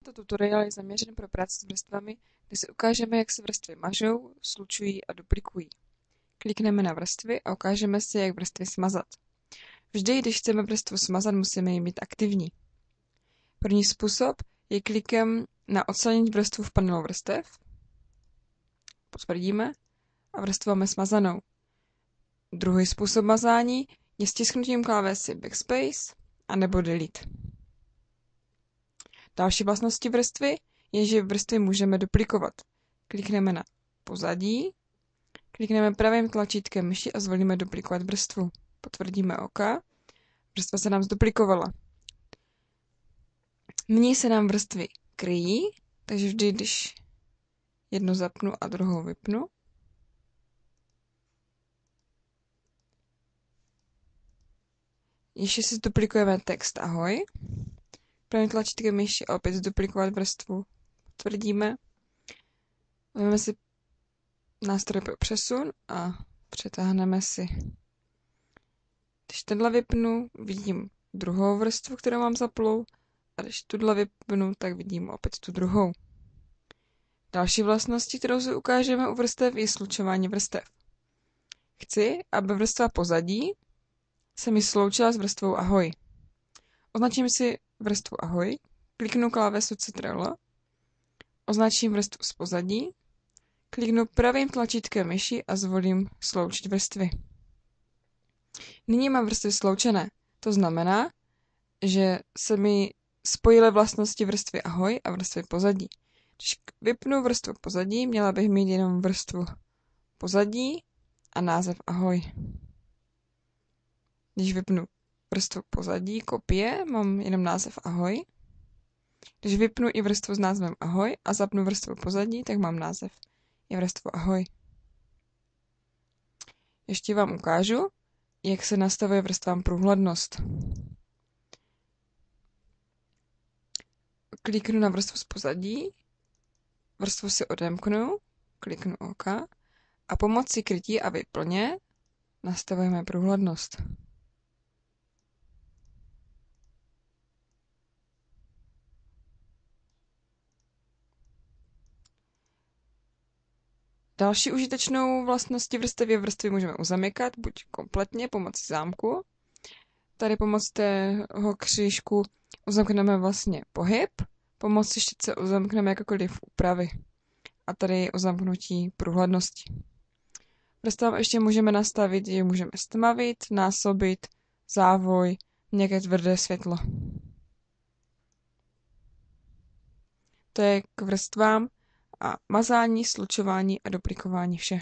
Tento tutoriál je zaměřen pro práci s vrstvami, kde si ukážeme, jak se vrstvy mažou, slučují a duplikují. Klikneme na vrstvy a ukážeme si, jak vrstvy smazat. Vždy, když chceme vrstvu smazat, musíme ji mít aktivní. První způsob je klikem na odstranit vrstvu v panelu vrstev. Potvrdíme a vrstvu máme smazanou. Druhý způsob mazání je stisknutím klávesy Backspace a nebo Delete. Další vlastnosti vrstvy je, že vrstvy můžeme duplikovat. Klikneme na pozadí, klikneme pravým tlačítkem myši a zvolíme duplikovat vrstvu. Potvrdíme OK. Vrstva se nám zduplikovala. Nyní se nám vrstvy kryjí, takže vždy, když jednu zapnu a druhou vypnu, ještě si zduplikujeme text ahoj. Pravým tlačítkem myši a opět zduplikovat vrstvu. Potvrdíme. Vezmeme si nástroj pro přesun a přetáhneme si. Když tenhle vypnu, vidím druhou vrstvu, kterou mám zaplou, a když tuhle vypnu, tak vidím opět tu druhou. Další vlastností, kterou si ukážeme u vrstev, je slučování vrstev. Chci, aby vrstva pozadí se mi sloučila s vrstvou ahoj. Označím si vrstvu ahoj, kliknu klávesu Ctrl, označím vrstvu z pozadí, kliknu pravým tlačítkem myši a zvolím sloučit vrstvy. Nyní mám vrstvy sloučené. To znamená, že se mi spojily vlastnosti vrstvy ahoj a vrstvy pozadí. Když vypnu vrstvu pozadí, měla bych mít jenom vrstvu pozadí a název ahoj. Když vypnu vrstvu pozadí, kopie, mám jenom název ahoj. Když vypnu i vrstvu s názvem ahoj a zapnu vrstvu pozadí, tak mám název i vrstvu ahoj. Ještě vám ukážu, jak se nastavuje vrstvám průhlednost. Kliknu na vrstvu z pozadí, vrstvu si odemknu, kliknu OK a pomocí krytí a vyplně nastavujeme průhlednost. Další užitečnou vlastností vrstev je vrstvy můžeme uzamykat, buď kompletně pomocí zámku. Tady pomocí tého křížku uzamkneme vlastně pohyb, pomocí štětce uzamkneme jakkoliv úpravy. A tady je uzamknutí průhlednosti. Vrstvám ještě můžeme nastavit, že můžeme stmavit, násobit, závoj, měkké tvrdé světlo. To je k vrstvám a mazání, slučování a duplikování vše.